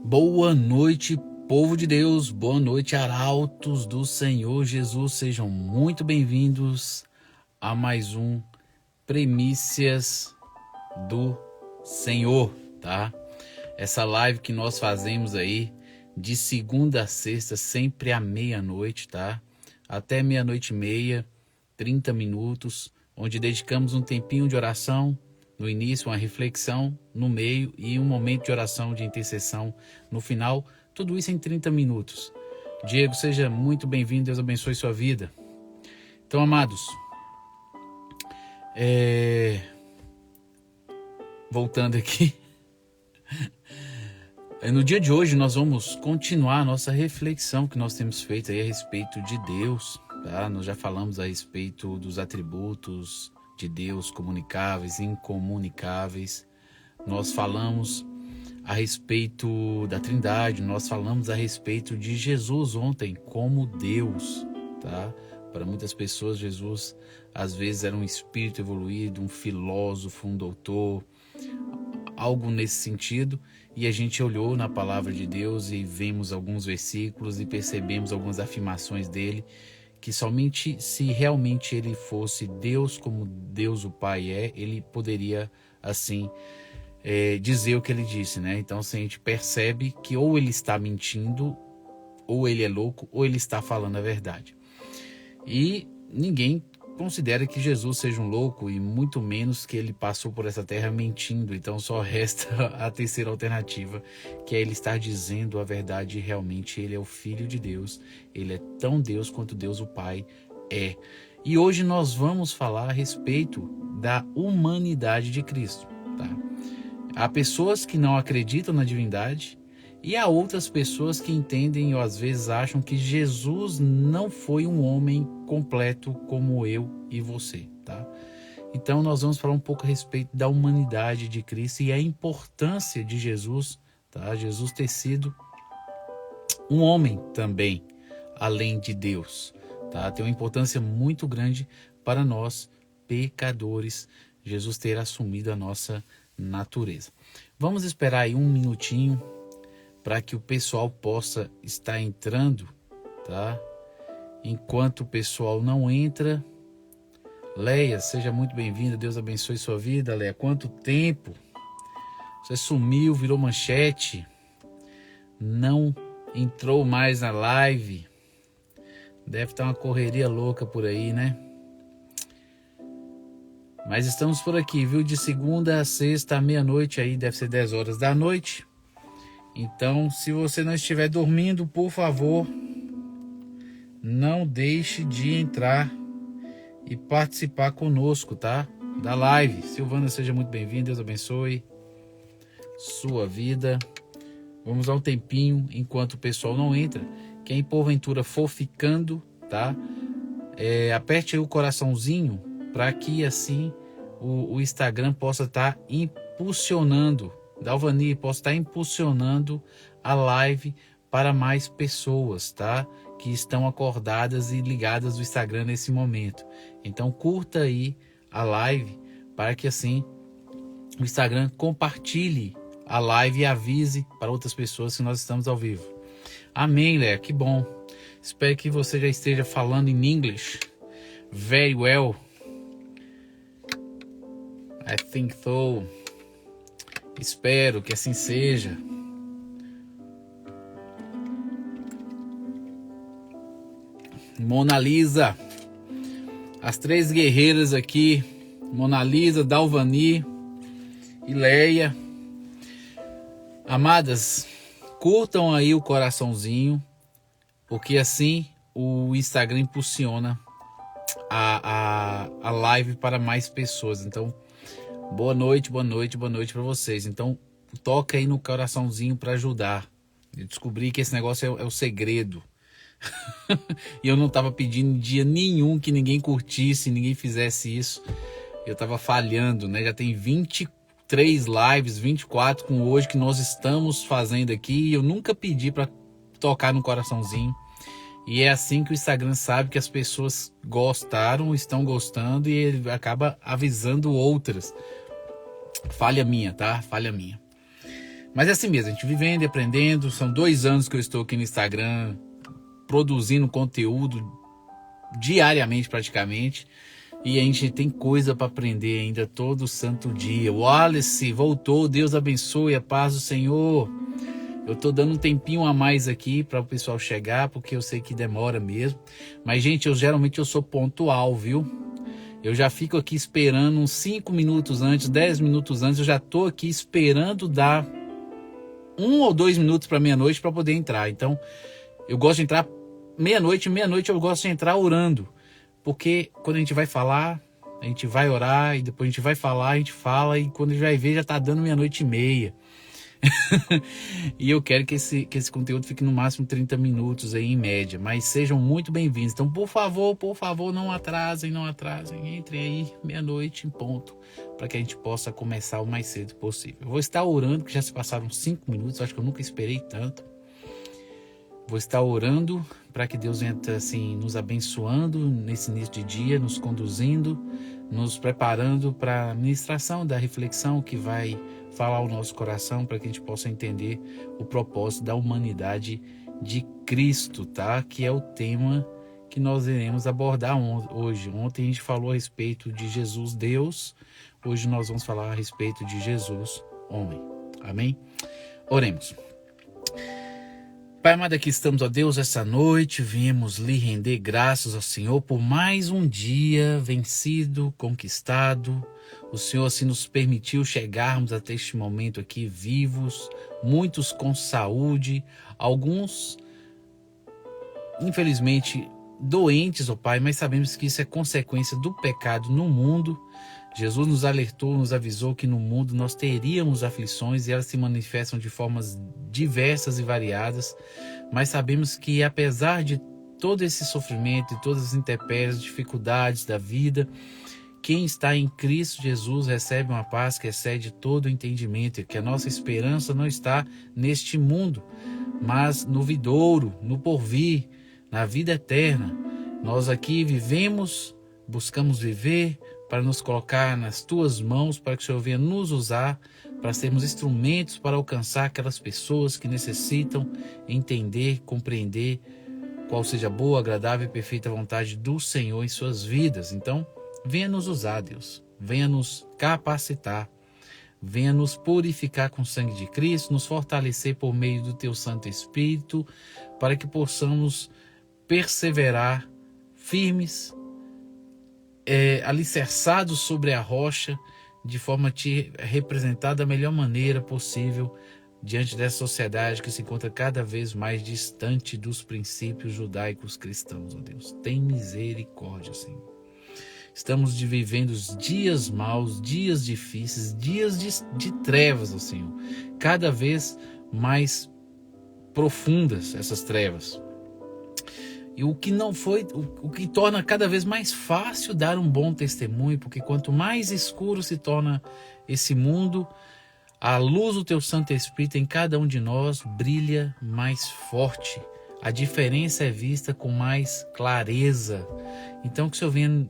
Boa noite, povo de Deus, boa noite, arautos do Senhor Jesus, sejam muito bem-vindos a mais um Primícias do Senhor, tá? Essa live que nós fazemos aí de segunda a sexta, sempre à meia-noite, tá? Até meia-noite e meia, 30 minutos, onde dedicamos um tempinho de oração, no início, uma reflexão, no meio e um momento de oração, de intercessão no final. Tudo isso em 30 minutos. Diego, seja muito bem-vindo. Deus abençoe sua vida. Então, amados, voltando aqui. No dia de hoje, nós vamos continuar a nossa reflexão que nós temos feito aí a respeito de Deus. Tá? Nós já falamos a respeito dos atributos de Deus, comunicáveis, incomunicáveis. Nós falamos a respeito da Trindade, nós falamos a respeito de Jesus ontem como Deus, tá? Para muitas pessoas, Jesus às vezes era um espírito evoluído, um filósofo, um doutor, algo nesse sentido, e a gente olhou na palavra de Deus e vimos alguns versículos e percebemos algumas afirmações dele, que somente se realmente ele fosse Deus como Deus o Pai é, ele poderia assim dizer o que ele disse, né? Então assim, a gente percebe que ou ele está mentindo, ou ele é louco, ou ele está falando a verdade. E ninguém considera que Jesus seja um louco, e muito menos que ele passou por essa terra mentindo. Então só resta a terceira alternativa, que é ele estar dizendo a verdade. Realmente ele é o Filho de Deus, ele é tão Deus quanto Deus o Pai é. E hoje nós vamos falar a respeito da humanidade de Cristo, tá? Há pessoas que não acreditam na divindade, e há outras pessoas que entendem ou às vezes acham que Jesus não foi um homem completo como eu e você, tá? Então nós vamos falar um pouco a respeito da humanidade de Cristo e a importância de Jesus, tá? Jesus ter sido um homem também, além de Deus, tá? Tem uma importância muito grande para nós, pecadores, Jesus ter assumido a nossa natureza. Vamos esperar aí um minutinho para que o pessoal possa estar entrando, tá? Enquanto o pessoal não entra, Leia, seja muito bem-vinda, Deus abençoe sua vida, Leia. Quanto tempo? Você sumiu, virou manchete, não entrou mais na live, deve estar uma correria louca por aí, né? Mas estamos por aqui, viu? De segunda a sexta à meia-noite, aí deve ser 10 horas da noite. Então, se você não estiver dormindo, por favor, não deixe de entrar e participar conosco, tá? Da live. Silvana, seja muito bem-vinda, Deus abençoe sua vida. Vamos dar um tempinho enquanto o pessoal não entra. Quem porventura for ficando, tá? Aperte aí o coraçãozinho para que assim o Instagram possa estar impulsionando. Dalvani, posso estar impulsionando a live para mais pessoas, tá? Que estão acordadas e ligadas no Instagram nesse momento. Então curta aí a live para que assim o Instagram compartilhe a live e avise para outras pessoas que nós estamos ao vivo. Amém, Léa, que bom. Espero que você já esteja falando em inglês. Very well. I think so. Espero que assim seja. Mona Lisa, as três guerreiras aqui, Mona Lisa, Dalvani e Leia. Amadas, curtam aí o coraçãozinho, porque assim o Instagram impulsiona a live para mais pessoas. Então, boa noite para vocês. Então, toca aí no coraçãozinho para ajudar. Eu descobri que esse negócio é o segredo. E eu não estava pedindo dia nenhum que ninguém curtisse, ninguém fizesse isso. Eu estava falhando, né? Já tem 23 lives, 24 com hoje que nós estamos fazendo aqui. E eu nunca pedi para tocar no coraçãozinho. E é assim que o Instagram sabe que as pessoas gostaram, estão gostando, e ele acaba avisando outras. Falha minha, tá? Falha minha. Mas é assim mesmo, a gente vivendo e aprendendo. São 2 anos que eu estou aqui no Instagram, produzindo conteúdo diariamente praticamente. E a gente tem coisa para aprender ainda todo santo dia. O Wallace voltou, Deus abençoe, a paz do Senhor. Eu tô dando um tempinho a mais aqui para o pessoal chegar, porque eu sei que demora mesmo. Mas, gente, geralmente eu sou pontual, viu? Eu já fico aqui esperando uns 5 minutos antes, 10 minutos antes. Eu já tô aqui esperando dar 1 ou 2 minutos para meia-noite para poder entrar. Então, eu gosto de entrar meia-noite eu gosto de entrar orando. Porque quando a gente vai falar, a gente vai orar, e depois a gente vai falar, a gente fala, e quando a gente vai ver já tá dando 00:30. E eu quero que esse conteúdo fique no máximo 30 minutos aí em média, mas sejam muito bem-vindos. Então, por favor, não atrasem, entrem aí 00:00 em ponto, para que a gente possa começar o mais cedo possível. Eu vou estar orando, que já se passaram 5 minutos, acho que eu nunca esperei tanto. Vou estar orando para que Deus venha assim, nos abençoando nesse início de dia, nos conduzindo, nos preparando para a ministração da reflexão que vai falar ao nosso coração, para que a gente possa entender o propósito da humanidade de Cristo, tá? Que é o tema que nós iremos abordar hoje. Ontem a gente falou a respeito de Jesus Deus, hoje nós vamos falar a respeito de Jesus homem. Amém? Oremos. Pai amado, aqui estamos, ó Deus, essa noite viemos lhe render graças ao Senhor por mais um dia vencido, conquistado. O Senhor assim nos permitiu chegarmos até este momento aqui vivos, muitos com saúde, alguns, infelizmente, doentes, ó Pai, mas sabemos que isso é consequência do pecado no mundo. Jesus nos alertou, nos avisou que no mundo nós teríamos aflições e elas se manifestam de formas diversas e variadas, mas sabemos que apesar de todo esse sofrimento e todas as intempéries, dificuldades da vida, quem está em Cristo Jesus recebe uma paz que excede todo o entendimento, e que a nossa esperança não está neste mundo, mas no vindouro, no porvir, na vida eterna. Nós aqui vivemos, buscamos viver para nos colocar nas tuas mãos, para que o Senhor venha nos usar, para sermos instrumentos para alcançar aquelas pessoas que necessitam entender, compreender qual seja a boa, agradável e perfeita vontade do Senhor em suas vidas. Então, venha nos usar, Deus, venha nos capacitar, venha nos purificar com o sangue de Cristo, nos fortalecer por meio do teu Santo Espírito, para que possamos perseverar firmes, alicerçados sobre a rocha, de forma a te representar da melhor maneira possível diante dessa sociedade que se encontra cada vez mais distante dos princípios judaicos cristãos, ó Deus. Tem misericórdia, Senhor. Estamos vivendo dias maus, dias difíceis, dias de trevas, ó Senhor. Cada vez mais profundas essas trevas. E o que torna cada vez mais fácil dar um bom testemunho, porque quanto mais escuro se torna esse mundo, a luz do teu Santo Espírito em cada um de nós brilha mais forte. A diferença é vista com mais clareza. Então que o Senhor venha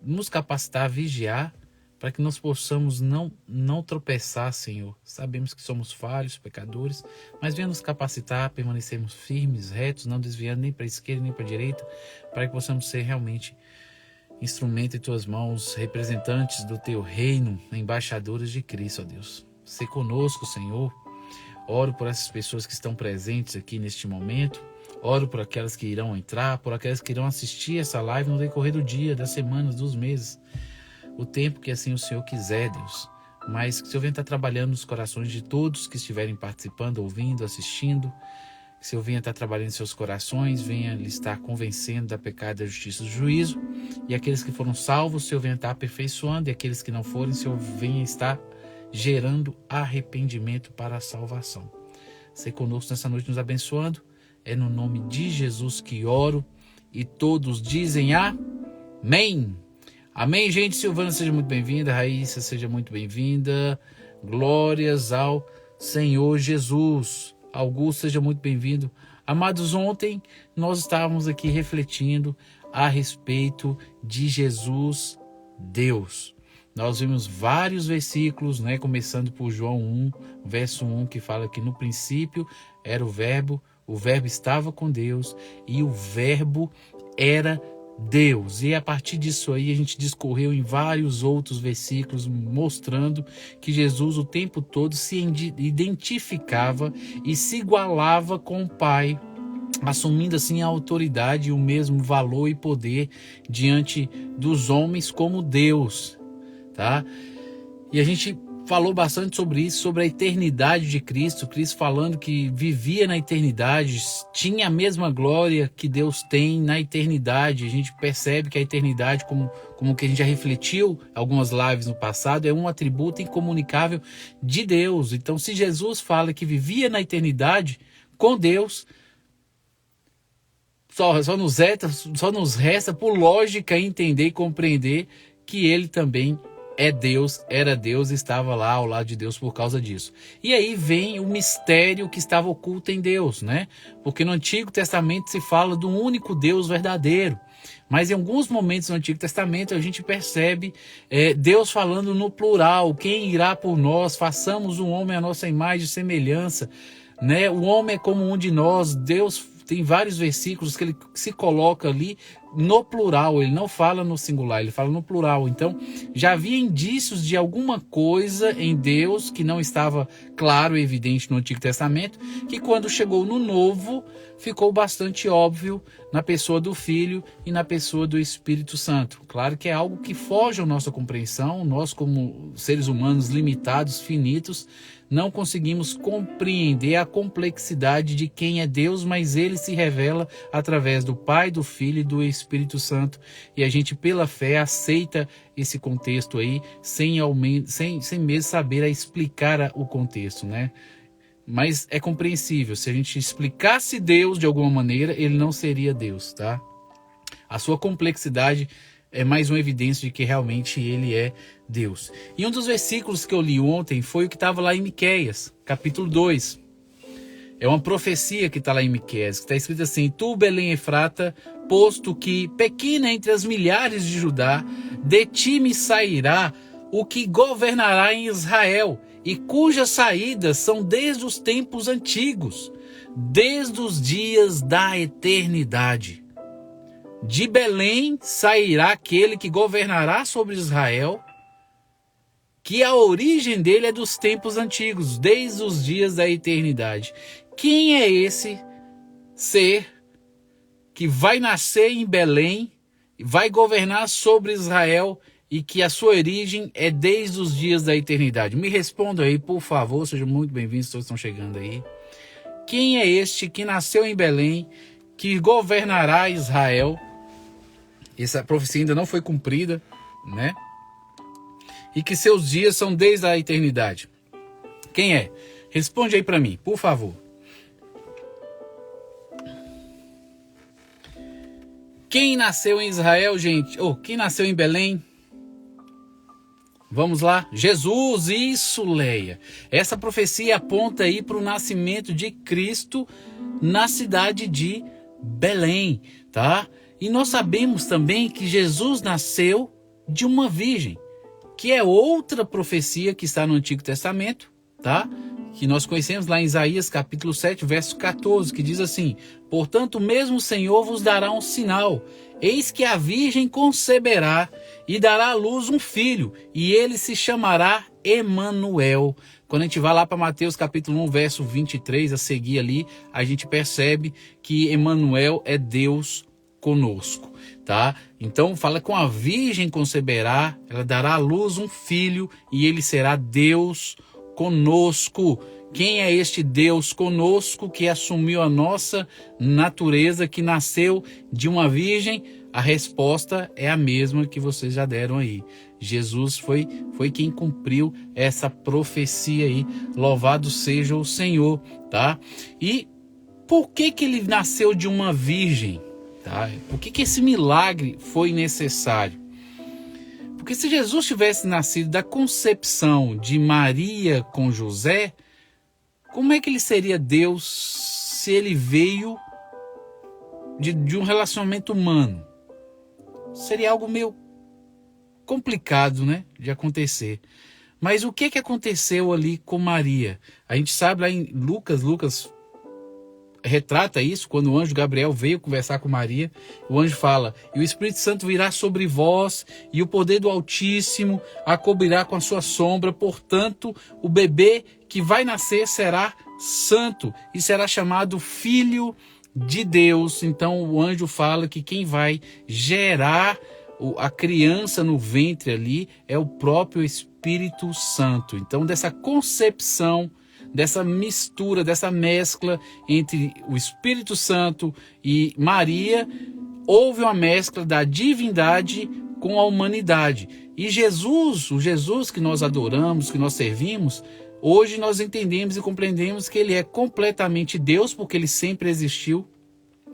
nos capacitar a vigiar, para que nós possamos não tropeçar, Senhor. Sabemos que somos falhos, pecadores, mas venha nos capacitar a permanecermos firmes, retos, não desviando nem para a esquerda nem para a direita, para que possamos ser realmente instrumento em tuas mãos, representantes do teu reino, embaixadores de Cristo, ó Deus. Se conosco, Senhor. Oro por essas pessoas que estão presentes aqui neste momento. Oro por aquelas que irão entrar, por aquelas que irão assistir essa live no decorrer do dia, das semanas, dos meses. O tempo que assim o Senhor quiser, Deus. Mas que o Senhor venha estar trabalhando nos corações de todos que estiverem participando, ouvindo, assistindo. Que o Senhor venha estar trabalhando em seus corações, venha lhe estar convencendo da pecado, da justiça e do juízo. E aqueles que foram salvos, o Senhor venha estar aperfeiçoando. E aqueles que não forem, o Senhor venha estar gerando arrependimento para a salvação. Seja conosco nessa noite, nos abençoando. É no nome de Jesus que oro. E todos dizem amém. Amém, gente. Silvana, seja muito bem-vinda. Raíssa, seja muito bem-vinda. Glórias ao Senhor Jesus. Augusto, seja muito bem-vindo. Amados, ontem nós estávamos aqui refletindo a respeito de Jesus Deus. Nós vimos vários versículos, né, começando por João 1, verso 1, que fala que no princípio era o verbo estava com Deus e o verbo era Deus. E a partir disso aí a gente discorreu em vários outros versículos mostrando que Jesus o tempo todo se identificava e se igualava com o Pai, assumindo assim a autoridade e o mesmo valor e poder diante dos homens como Deus, tá? E a gente falou bastante sobre isso, sobre a eternidade de Cristo, Cristo falando que vivia na eternidade, tinha a mesma glória que Deus tem na eternidade. A gente percebe que a eternidade, como que a gente já refletiu algumas lives no passado, é um atributo incomunicável de Deus. Então, se Jesus fala que vivia na eternidade com Deus, só nos resta, por lógica, entender e compreender que ele também é Deus, era Deus, estava lá ao lado de Deus por causa disso. E aí vem o mistério que estava oculto em Deus, né? Porque no Antigo Testamento se fala do único Deus verdadeiro. Mas em alguns momentos no Antigo Testamento a gente percebe Deus falando no plural: quem irá por nós? Façamos um homem à nossa imagem e semelhança, né? O homem é como um de nós. Deus tem vários versículos que ele se coloca ali no plural, ele não fala no singular, ele fala no plural. Então já havia indícios de alguma coisa em Deus que não estava claro e evidente no Antigo Testamento, que quando chegou no Novo ficou bastante óbvio na pessoa do Filho e na pessoa do Espírito Santo. Claro que é algo que foge à nossa compreensão. Nós, como seres humanos limitados, finitos, não conseguimos compreender a complexidade de quem é Deus, mas ele se revela através do Pai, do Filho e do Espírito Santo. E a gente, pela fé, aceita esse contexto aí, sem mesmo saber explicar o contexto, né? Mas é compreensível. Se a gente explicasse Deus de alguma maneira, ele não seria Deus, tá? A sua complexidade é mais uma evidência de que realmente ele é Deus. E um dos versículos que eu li ontem foi o que estava lá em Miqueias, capítulo 2. É uma profecia que está lá em Miqueias, que está escrito assim: Tu, Belém Efrata, posto que pequena entre as milhares de Judá, de ti me sairá o que governará em Israel, e cujas saídas são desde os tempos antigos, desde os dias da eternidade. De Belém sairá aquele que governará sobre Israel, que a origem dele é dos tempos antigos, desde os dias da eternidade. Quem é esse ser que vai nascer em Belém, vai governar sobre Israel e que a sua origem é desde os dias da eternidade? Me responda aí, por favor, sejam muito bem-vindos, todos estão chegando aí. Quem é este que nasceu em Belém, que governará Israel? Essa profecia ainda não foi cumprida, né? E que seus dias são desde a eternidade. Quem é? Responde aí para mim, por favor. Quem nasceu em Israel, gente? Quem nasceu em Belém? Vamos lá. Jesus, isso, Leia. Essa profecia aponta aí para o nascimento de Cristo na cidade de Belém, tá? E nós sabemos também que Jesus nasceu de uma virgem, que é outra profecia que está no Antigo Testamento, tá? Que nós conhecemos lá em Isaías capítulo 7, verso 14, que diz assim: Portanto, mesmo o Senhor vos dará um sinal. Eis que a virgem conceberá e dará à luz um filho, e ele se chamará Emanuel. Quando a gente vai lá para Mateus capítulo 1, verso 23, a seguir ali, a gente percebe que Emanuel é Deus conosco, tá? Então fala: com a virgem conceberá, ela dará à luz um filho e ele será Deus conosco. Quem é este Deus conosco que assumiu a nossa natureza, que nasceu de uma virgem? A resposta é a mesma que vocês já deram aí. Jesus foi quem cumpriu essa profecia aí. Louvado seja o Senhor, tá? E por que ele nasceu de uma virgem? Tá? Por que esse milagre foi necessário? Porque se Jesus tivesse nascido da concepção de Maria com José, como é que ele seria Deus se ele veio de um relacionamento humano? Seria algo meio complicado, né, de acontecer. Mas o que aconteceu ali com Maria? A gente sabe lá em Lucas retrata isso, quando o anjo Gabriel veio conversar com Maria. O anjo fala: e o Espírito Santo virá sobre vós, e o poder do Altíssimo a cobrirá com a sua sombra. Portanto, o bebê que vai nascer será santo e será chamado Filho de Deus. Então o anjo fala que quem vai gerar a criança no ventre ali é o próprio Espírito Santo. Então, dessa concepção, dessa mistura, dessa mescla entre o Espírito Santo e Maria, houve uma mescla da divindade com a humanidade. E Jesus, o Jesus que nós adoramos, que nós servimos, hoje nós entendemos e compreendemos que ele é completamente Deus, porque ele sempre existiu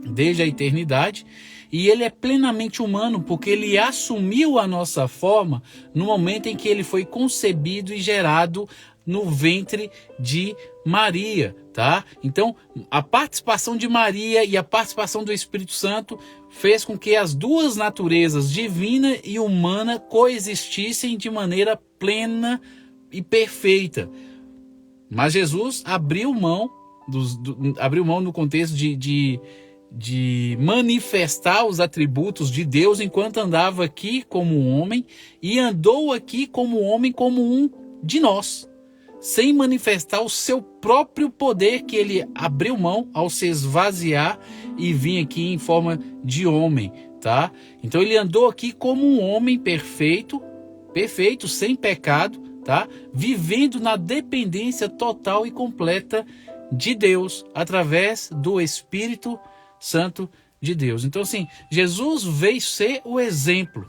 desde a eternidade, e ele é plenamente humano, porque ele assumiu a nossa forma no momento em que ele foi concebido e gerado no ventre de Maria, tá? Então, a participação de Maria e a participação do Espírito Santo fez com que as duas naturezas, divina e humana, coexistissem de maneira plena e perfeita. Mas Jesus abriu mão no contexto de manifestar os atributos de Deus enquanto andava aqui como um homem, e andou aqui como homem, como um de nós, sem manifestar o seu próprio poder, que ele abriu mão ao se esvaziar e vir aqui em forma de homem, tá? Então ele andou aqui como um homem perfeito, sem pecado, tá? Vivendo na dependência total e completa de Deus, através do Espírito Santo de Deus. Então, assim, Jesus veio ser o exemplo,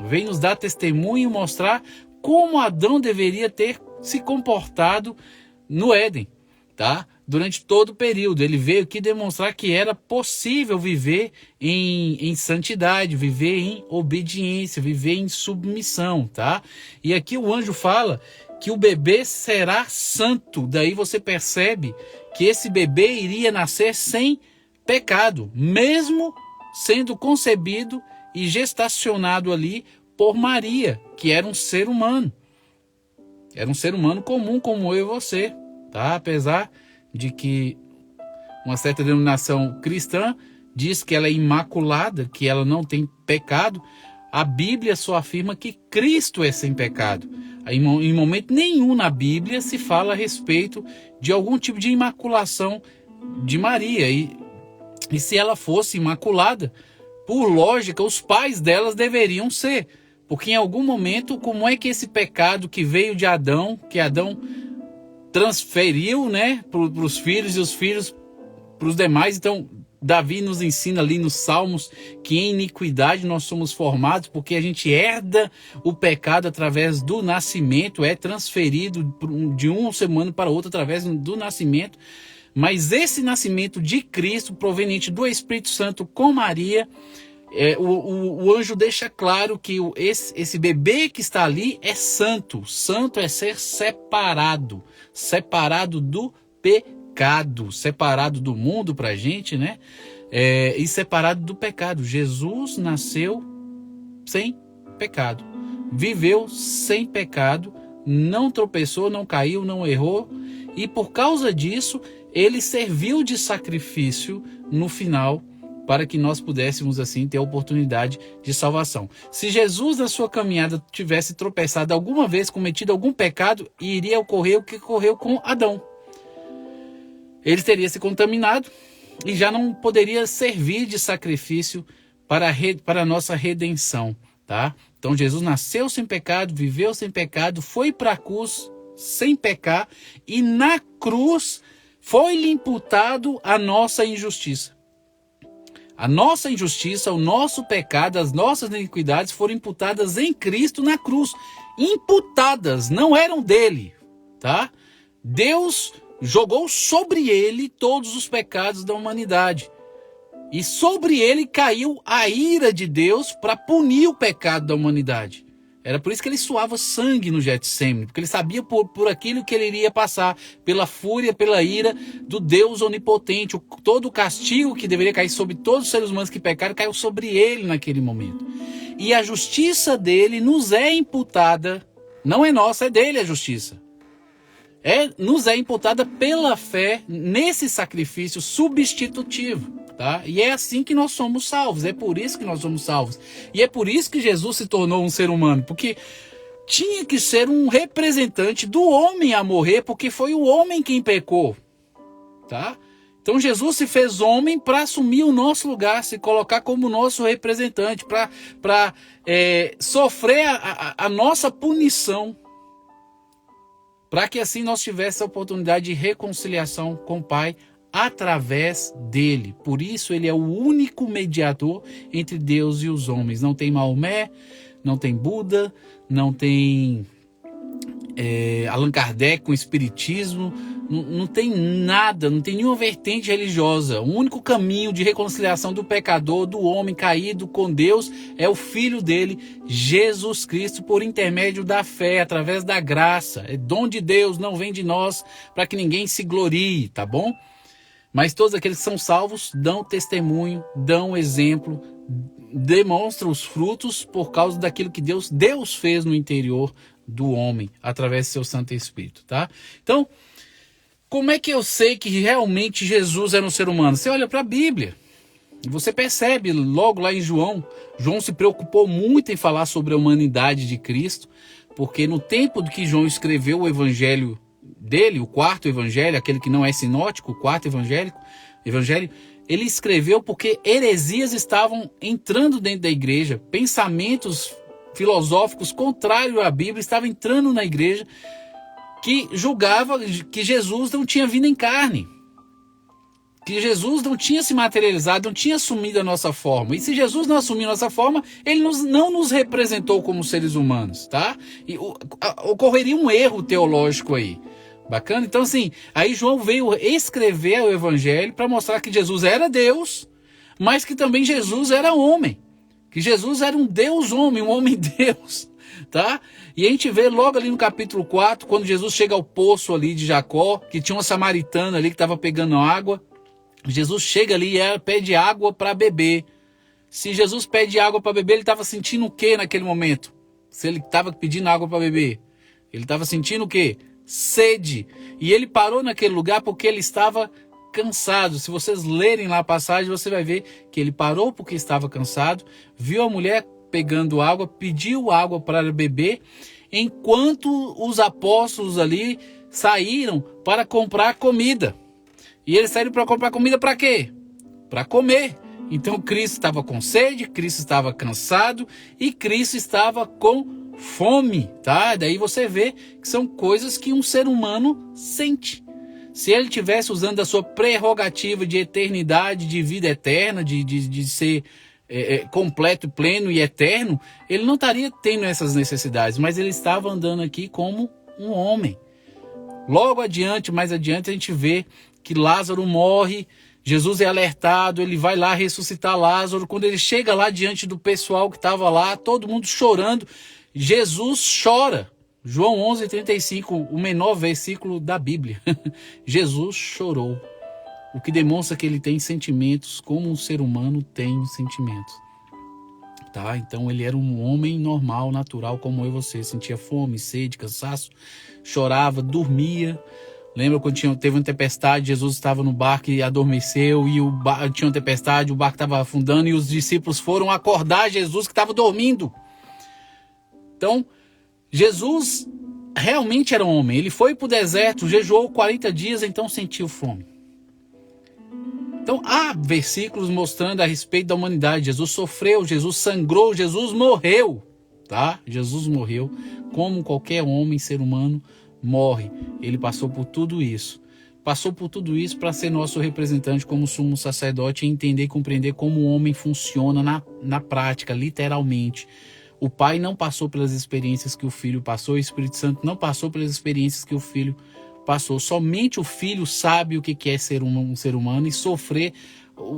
veio nos dar testemunho e mostrar como Adão deveria ter se comportado no Éden, tá? Durante todo o período. Ele veio aqui demonstrar que era possível viver em santidade, viver em obediência, viver em submissão, tá? E aqui o anjo fala que o bebê será santo. Daí você percebe que esse bebê iria nascer sem pecado, mesmo sendo concebido e gestacionado ali por Maria, que era um ser humano. Era um ser humano comum como eu e você, tá? Apesar de que uma certa denominação cristã diz que ela é imaculada, que ela não tem pecado, a Bíblia só afirma que Cristo é sem pecado. Em momento nenhum na Bíblia se fala a respeito de algum tipo de imaculação de Maria. E se ela fosse imaculada, por lógica, os pais delas deveriam ser. Porque em algum momento, como é que esse pecado que veio de Adão, que Adão transferiu, né, para os filhos e os filhos para os demais? Então, Davi nos ensina ali nos Salmos que em iniquidade nós somos formados, porque a gente herda o pecado através do nascimento, é transferido de um ser humano para outro através do nascimento. Mas esse nascimento de Cristo, proveniente do Espírito Santo com Maria, o anjo deixa claro que esse bebê que está ali é santo. Santo é ser separado do pecado, separado do mundo para a gente, né? E separado do pecado. Jesus nasceu sem pecado, viveu sem pecado, não tropeçou, não caiu, não errou, e por causa disso ele serviu de sacrifício no final, para que nós pudéssemos assim ter a oportunidade de salvação. Se Jesus na sua caminhada tivesse tropeçado alguma vez, cometido algum pecado, iria ocorrer o que ocorreu com Adão. Ele teria se contaminado e já não poderia servir de sacrifício para a nossa redenção, tá? Então Jesus nasceu sem pecado, viveu sem pecado, foi para a cruz sem pecar, e na cruz foi-lhe imputado a nossa injustiça. A nossa injustiça, o nosso pecado, as nossas iniquidades foram imputadas em Cristo na cruz. Imputadas, não eram dele, tá? Deus jogou sobre ele todos os pecados da humanidade. E sobre ele caiu a ira de Deus para punir o pecado da humanidade. Era por isso que ele suava sangue no Getsêmani, porque ele sabia por aquilo que ele iria passar, pela fúria, pela ira do Deus onipotente. Todo o castigo que deveria cair sobre todos os seres humanos que pecaram caiu sobre ele naquele momento. e a justiça dele nos é imputada, não é nossa, é dele a justiça. Nos é imputada pela fé nesse sacrifício substitutivo, tá? E é assim que nós somos salvos, é por isso que nós somos salvos. E é por isso que Jesus se tornou um ser humano, porque tinha que ser um representante do homem a morrer, porque foi o homem quem pecou, tá? Então Jesus se fez homem para assumir o nosso lugar, se colocar como nosso representante, para sofrer a nossa punição, para que assim nós tivéssemos a oportunidade de reconciliação com o Pai através dele. Por isso ele é o único mediador entre Deus e os homens. Não tem Maomé, não tem Buda, não tem Allan Kardec com espiritismo, não tem nada, não tem nenhuma vertente religiosa. O único caminho de reconciliação do pecador, do homem caído com Deus, é o Filho dele, Jesus Cristo, por intermédio da fé, através da graça. É dom de Deus, não vem de nós, para que ninguém se glorie, tá bom? Mas todos aqueles que são salvos dão testemunho, dão exemplo, demonstram os frutos por causa daquilo que Deus fez no interior do homem, através do seu Santo Espírito, tá? Então, como é que eu sei que realmente Jesus era um ser humano? Você olha para a Bíblia e você percebe logo lá em João se preocupou muito em falar sobre a humanidade de Cristo, porque no tempo que João escreveu o evangelho dele, o quarto evangelho, aquele que não é sinótico, o quarto evangelho, ele escreveu porque heresias estavam entrando dentro da igreja, pensamentos filosóficos contrários à Bíblia estavam entrando na igreja, que julgava que Jesus não tinha vindo em carne, que Jesus não tinha se materializado, não tinha assumido a nossa forma. E se Jesus não assumiu a nossa forma, ele não nos representou como seres humanos, tá? E ocorreria um erro teológico aí. Bacana? Então assim, aí João veio escrever o evangelho para mostrar que Jesus era Deus, mas que também Jesus era homem. Que Jesus era um Deus homem, um homem Deus, tá? E a gente vê logo ali no capítulo 4, quando Jesus chega ao poço ali de Jacó, que tinha uma samaritana ali que estava pegando água. Jesus chega ali e pede água para beber. Se Jesus pede água para beber, ele estava sentindo o que naquele momento? Se ele estava pedindo água para beber, ele estava sentindo o quê? Sede. E ele parou naquele lugar porque ele estava cansado. Se vocês lerem lá a passagem, você vai ver que ele parou porque estava cansado, viu a mulher pegando água, pediu água para beber, enquanto os apóstolos ali saíram para comprar comida. E eles saíram para comprar comida para quê? Para comer. Então Cristo estava com sede, Cristo estava cansado e Cristo estava com fome, tá? Daí você vê que são coisas que um ser humano sente. Se ele estivesse usando a sua prerrogativa de eternidade, de vida eterna, de ser completo, pleno e eterno, ele não estaria tendo essas necessidades, mas ele estava andando aqui como um homem. Logo adiante, mais adiante, a gente vê que Lázaro morre, Jesus é alertado, ele vai lá ressuscitar Lázaro. Quando ele chega lá diante do pessoal que estava lá, todo mundo chorando, Jesus chora. João 11:35, o menor versículo da Bíblia. Jesus chorou, o que demonstra que ele tem sentimentos como um ser humano tem sentimentos. Tá? Então ele era um homem normal, natural, como eu e você. Sentia fome, sede, cansaço, chorava, dormia. Lembra quando teve uma tempestade, Jesus estava no barco e adormeceu, e tinha uma tempestade, o barco estava afundando, e os discípulos foram acordar Jesus que estava dormindo. Então, Jesus realmente era um homem. Ele foi para o deserto, jejuou 40 dias, então sentiu fome. Então, há versículos mostrando a respeito da humanidade. Jesus sofreu, Jesus sangrou, Jesus morreu. Tá? Jesus morreu como qualquer homem, ser humano, morre. Ele passou por tudo isso. Passou por tudo isso para ser nosso representante como sumo sacerdote e entender e compreender como o homem funciona na prática, literalmente. O Pai não passou pelas experiências que o Filho passou, o Espírito Santo não passou pelas experiências que o Filho passou. Somente o Filho sabe o que é ser um ser humano e sofrer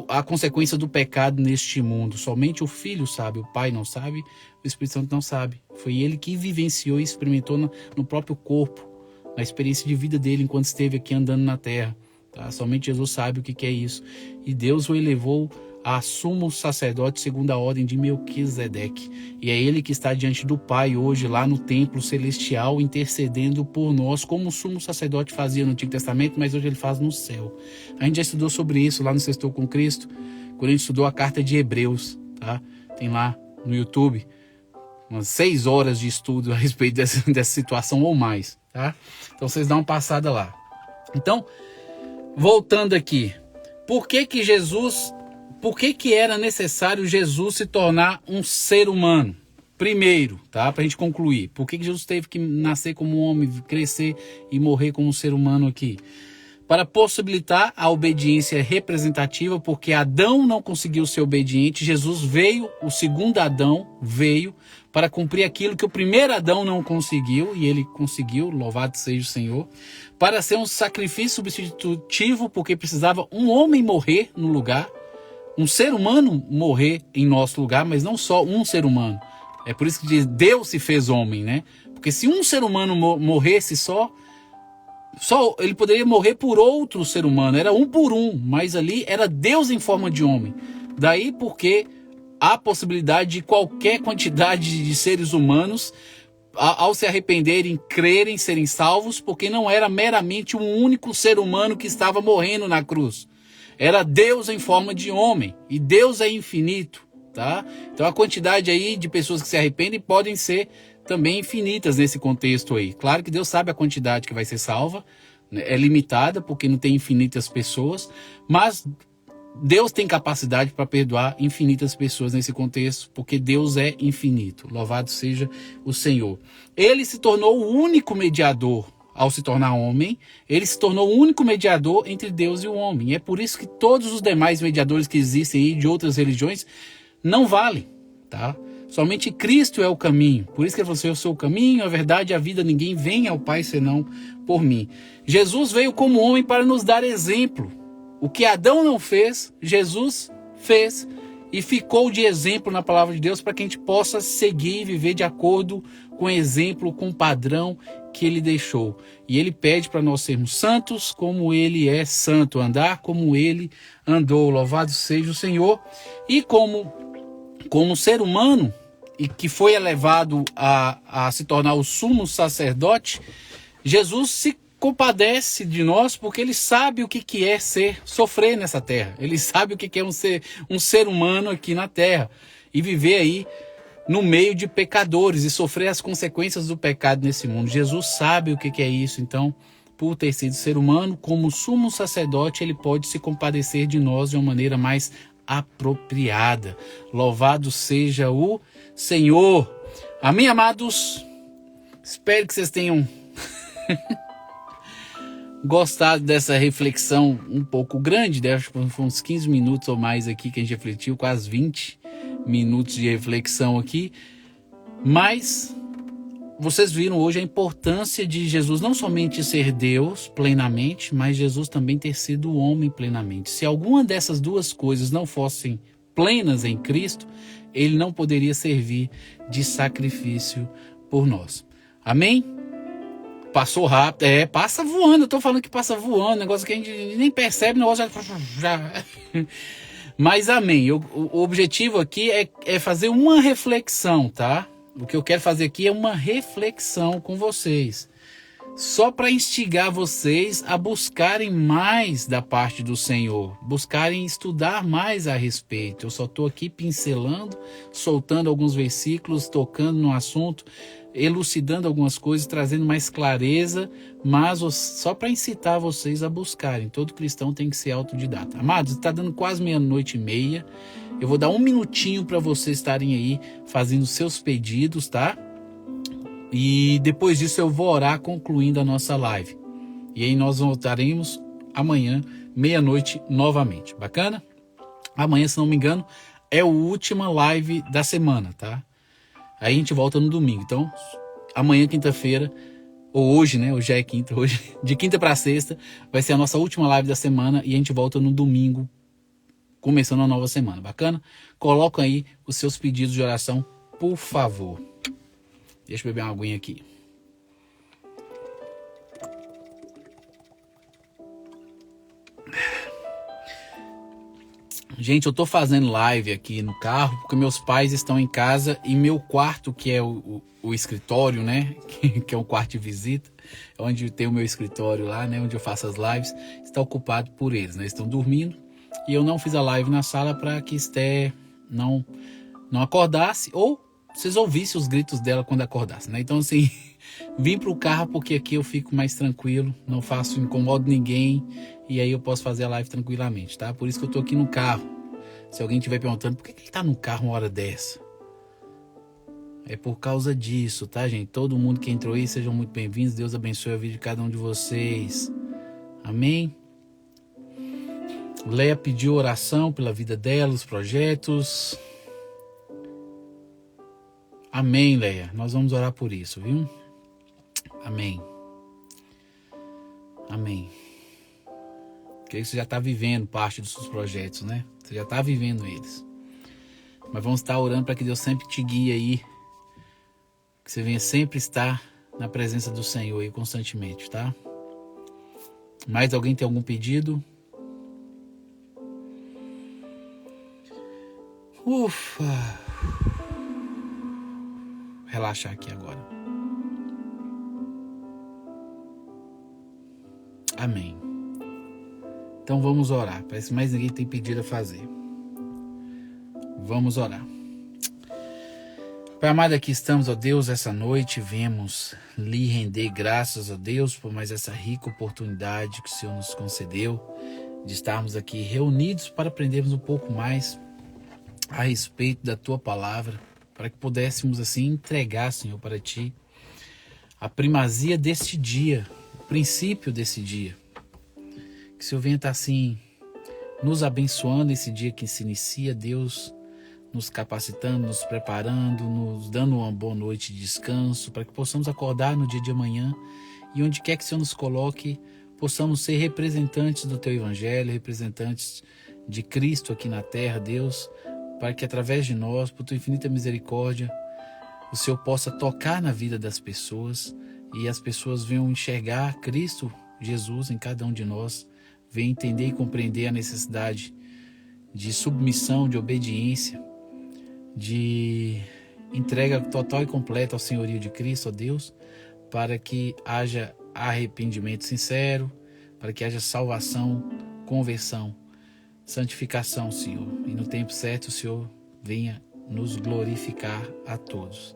a consequência do pecado neste mundo. Somente o Filho sabe, o Pai não sabe, o Espírito Santo não sabe. Foi ele que vivenciou e experimentou no próprio corpo, na experiência de vida dele enquanto esteve aqui andando na terra. Tá? Somente Jesus sabe o que é isso. E Deus o elevou a sumo sacerdote segundo a ordem de Melquisedeque. E é ele que está diante do Pai hoje, lá no templo celestial, intercedendo por nós, como o sumo sacerdote fazia no Antigo Testamento, mas hoje ele faz no céu. A gente já estudou sobre isso lá no Sextou com Cristo, quando a gente estudou a carta de Hebreus, tá? Tem lá no YouTube umas 6 horas de estudo a respeito dessa situação ou mais, tá? Então vocês dão uma passada lá. Então, voltando aqui, por que era necessário Jesus se tornar um ser humano? Primeiro, tá? Pra gente concluir, por que Jesus teve que nascer como um homem, crescer e morrer como um ser humano aqui? Para possibilitar a obediência representativa, porque Adão não conseguiu ser obediente, Jesus veio, o segundo Adão veio para cumprir aquilo que o primeiro Adão não conseguiu, e ele conseguiu, louvado seja o Senhor, para ser um sacrifício substitutivo, porque precisava um homem morrer no lugar, um ser humano morrer em nosso lugar, mas não só um ser humano. É por isso que diz, Deus se fez homem, né? Porque se um ser humano morresse só ele poderia morrer por outro ser humano, era um por um, mas ali era Deus em forma de homem. Daí porque há possibilidade de qualquer quantidade de seres humanos, ao se arrependerem, crerem, serem salvos, porque não era meramente um único ser humano que estava morrendo na cruz. Era Deus em forma de homem, e Deus é infinito, tá? Então a quantidade aí de pessoas que se arrependem podem ser também infinitas nesse contexto aí. Claro que Deus sabe a quantidade que vai ser salva, né? É limitada porque não tem infinitas pessoas, mas Deus tem capacidade para perdoar infinitas pessoas nesse contexto, porque Deus é infinito. Louvado seja o Senhor. Ele se tornou o único mediador. Ao se tornar homem, ele se tornou o único mediador entre Deus e o homem. E é por isso que todos os demais mediadores que existem aí de outras religiões não valem, tá? Somente Cristo é o caminho. Por isso que ele falou assim, eu sou o caminho, a verdade e a vida. Ninguém vem ao Pai senão por mim. Jesus veio como homem para nos dar exemplo. O que Adão não fez, Jesus fez e ficou de exemplo na palavra de Deus para que a gente possa seguir e viver de acordo com o exemplo, com o padrão que ele deixou. E ele pede para nós sermos santos como ele é santo, andar como ele andou. Louvado seja o Senhor. E como ser humano, e que foi elevado a se tornar o sumo sacerdote, Jesus se compadece de nós porque ele sabe o que é sofrer nessa terra. Ele sabe o que é um ser humano aqui na terra e viver aí no meio de pecadores e sofrer as consequências do pecado nesse mundo. Jesus sabe o que é isso, então, por ter sido ser humano, como sumo sacerdote, ele pode se compadecer de nós de uma maneira mais apropriada. Louvado seja o Senhor. Amém, amados? Espero que vocês tenham gostado dessa reflexão um pouco grande, né? Acho que foi uns 15 minutos ou mais aqui que a gente refletiu, quase 20 minutos de reflexão aqui. Mas vocês viram hoje a importância de Jesus não somente ser Deus plenamente, mas Jesus também ter sido homem plenamente. Se alguma dessas duas coisas não fossem plenas em Cristo, ele não poderia servir de sacrifício por nós. Amém? Passou rápido. Passa voando. Eu tô falando que passa voando, negócio que a gente nem percebe, o negócio já... Mas amém. O objetivo aqui é fazer uma reflexão, tá? O que eu quero fazer aqui é uma reflexão com vocês. Só para instigar vocês a buscarem mais da parte do Senhor. Buscarem estudar mais a respeito. Eu só estou aqui pincelando, soltando alguns versículos, tocando no assunto, elucidando algumas coisas, trazendo mais clareza, mas só para incitar vocês a buscarem. Todo cristão tem que ser autodidata. Amados, está dando quase 00:30. Eu vou dar um minutinho para vocês estarem aí fazendo seus pedidos, tá? E depois disso eu vou orar concluindo a nossa live. E aí nós voltaremos amanhã, 00:00 novamente. Bacana? Amanhã, se não me engano, é a última live da semana, tá? Aí a gente volta no domingo. Então, amanhã, quinta-feira, ou hoje, né? Hoje é quinta, hoje, de quinta para sexta, vai ser a nossa última live da semana e a gente volta no domingo, começando a nova semana. Bacana? Coloca aí os seus pedidos de oração, por favor. Deixa eu beber uma aguinha aqui. Gente, eu tô fazendo live aqui no carro porque meus pais estão em casa e meu quarto, que é o escritório, né? Que é um quarto de visita, onde tem o meu escritório lá, né? Onde eu faço as lives, está ocupado por eles, né? Estão dormindo e eu não fiz a live na sala para que Esté não acordasse ou vocês ouvissem os gritos dela quando acordasse, né? Então, assim, vim pro carro porque aqui eu fico mais tranquilo, não faço, incomodo ninguém e aí eu posso fazer a live tranquilamente, tá? Por isso que eu tô aqui no carro. Se alguém estiver perguntando por que ele tá no carro uma hora dessa, é por causa disso, tá, gente? Todo mundo que entrou aí, sejam muito bem-vindos. Deus abençoe a vida de cada um de vocês. Amém? Leia pediu oração pela vida dela, os projetos. Amém, Leia. Nós vamos orar por isso, viu? Amém. Amém. Creio que você já está vivendo parte dos seus projetos, né? Você já está vivendo eles. Mas vamos estar orando para que Deus sempre te guie aí. Que você venha sempre estar na presença do Senhor aí constantemente, tá? Mais alguém tem algum pedido? Ufa! Relaxar aqui agora. Amém. Então vamos orar. Parece que mais ninguém tem pedido a fazer. Vamos orar. Pai amado, aqui estamos, ó Deus, essa noite viemos lhe render graças, ó Deus, por mais essa rica oportunidade que o Senhor nos concedeu de estarmos aqui reunidos para aprendermos um pouco mais a respeito da Tua Palavra, para que pudéssemos assim entregar, Senhor, para Ti a primazia deste dia, o princípio desse dia. Que o Senhor venha estar assim nos abençoando esse dia que se inicia, Deus, nos capacitando, nos preparando, nos dando uma boa noite de descanso, para que possamos acordar no dia de amanhã e onde quer que o Senhor nos coloque, possamos ser representantes do Teu Evangelho, representantes de Cristo aqui na terra, Deus, para que através de nós, por Tua infinita misericórdia, o Senhor possa tocar na vida das pessoas e as pessoas venham enxergar Cristo Jesus em cada um de nós, venham entender e compreender a necessidade de submissão, de obediência, de entrega total e completa ao senhorio de Cristo, ó Deus, para que haja arrependimento sincero, para que haja salvação, conversão, santificação, Senhor. E no tempo certo o Senhor venha nos glorificar a todos.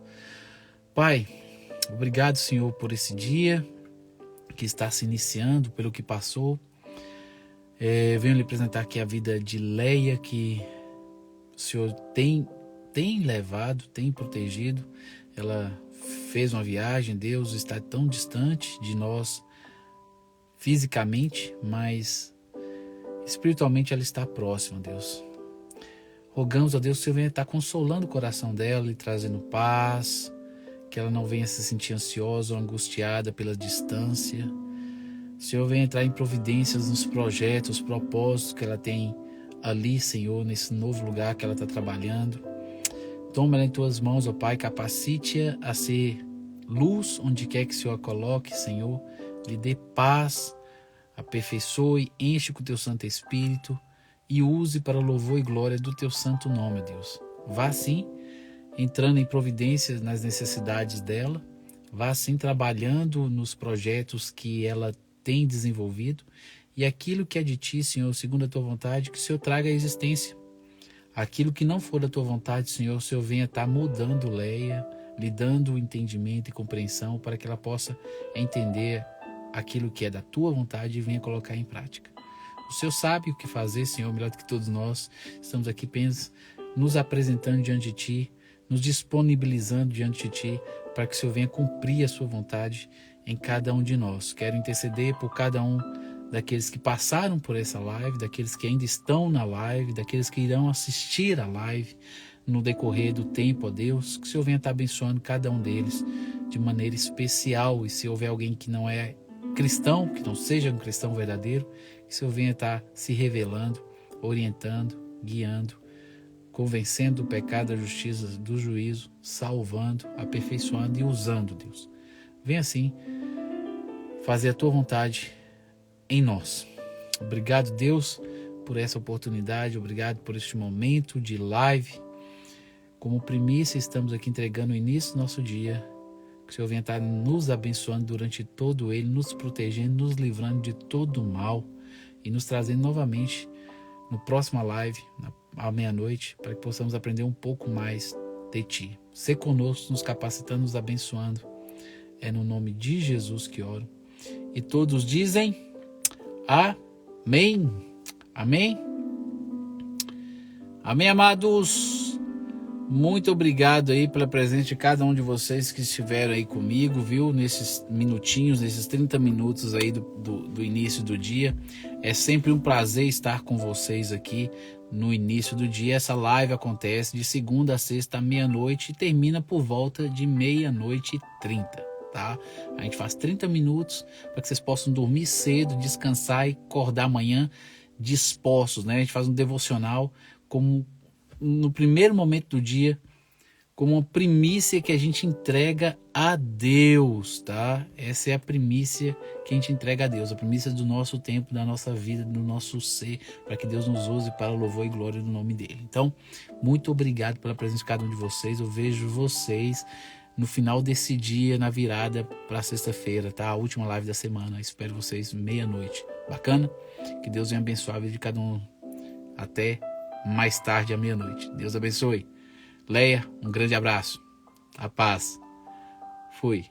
Pai, obrigado, Senhor, por esse dia que está se iniciando, pelo que passou. Venho lhe apresentar aqui a vida de Leia, que o Senhor tem levado, tem protegido. Ela fez uma viagem, Deus está tão distante de nós fisicamente, mas espiritualmente ela está próxima, Deus. Rogamos a Deus que o Senhor venha estar consolando o coração dela e trazendo paz, que ela não venha se sentir ansiosa ou angustiada pela distância. O Senhor venha entrar em providências nos projetos, propósitos que ela tem ali, Senhor, nesse novo lugar que ela está trabalhando. Toma ela em Tuas mãos, ó Pai, capacite-a a ser luz onde quer que o Senhor a coloque, Senhor. Lhe dê paz, aperfeiçoe, enche com o Teu Santo Espírito e use para o louvor e glória do Teu santo nome, ó Deus. Vá assim, entrando em providências nas necessidades dela, vá assim trabalhando nos projetos que ela tem desenvolvido e aquilo que é de Ti, Senhor, segundo a Tua vontade, que o Senhor traga à existência. Aquilo que não for da Tua vontade, Senhor, o Senhor venha estar mudando Leia, lhe dando entendimento e compreensão para que ela possa entender aquilo que é da Tua vontade e venha colocar em prática. O Senhor sabe o que fazer, Senhor, melhor do que todos nós. Estamos aqui apenas nos apresentando diante de Ti, nos disponibilizando diante de Ti, para que o Senhor venha cumprir a Sua vontade em cada um de nós. Quero interceder por cada um daqueles que passaram por essa live, daqueles que ainda estão na live, daqueles que irão assistir a live no decorrer do tempo, ó Deus, que o Senhor venha estar abençoando cada um deles de maneira especial. E se houver alguém que não é cristão, que não seja um cristão verdadeiro, que o Senhor venha estar se revelando, orientando, guiando, convencendo do pecado, da justiça, do juízo, salvando, aperfeiçoando e usando, Deus. Venha assim fazer a Tua vontade em nós. Obrigado, Deus, por essa oportunidade, obrigado por este momento de live. Como primícia, estamos aqui entregando o início do nosso dia. Que o Senhor venha estar nos abençoando durante todo ele, nos protegendo, nos livrando de todo mal e nos trazendo novamente no próximo live, à meia-noite, para que possamos aprender um pouco mais de Ti. Ser conosco, nos capacitando, nos abençoando. É no nome de Jesus que oro. E todos dizem amém. Amém? Amém, amados? Muito obrigado aí pela presença de cada um de vocês que estiveram aí comigo, viu? Nesses minutinhos, nesses 30 minutos aí do início do dia. É sempre um prazer estar com vocês aqui no início do dia. Essa live acontece de segunda a sexta à meia-noite e termina por volta de 00:30, tá? A gente faz 30 minutos para que vocês possam dormir cedo, descansar e acordar amanhã dispostos, né? A gente faz um devocional como no primeiro momento do dia, como uma primícia que a gente entrega a Deus, tá? Essa é a primícia que a gente entrega a Deus, a primícia do nosso tempo, da nossa vida, do nosso ser, para que Deus nos use para o louvor e glória do nome dele. Então, muito obrigado pela presença de cada um de vocês. Eu vejo vocês no final desse dia, na virada para sexta-feira, tá? A última live da semana. Espero vocês meia-noite. Bacana? Que Deus venha abençoar a vida de cada um. Até mais tarde à meia-noite. Deus abençoe. Leia, um grande abraço. A paz. Fui.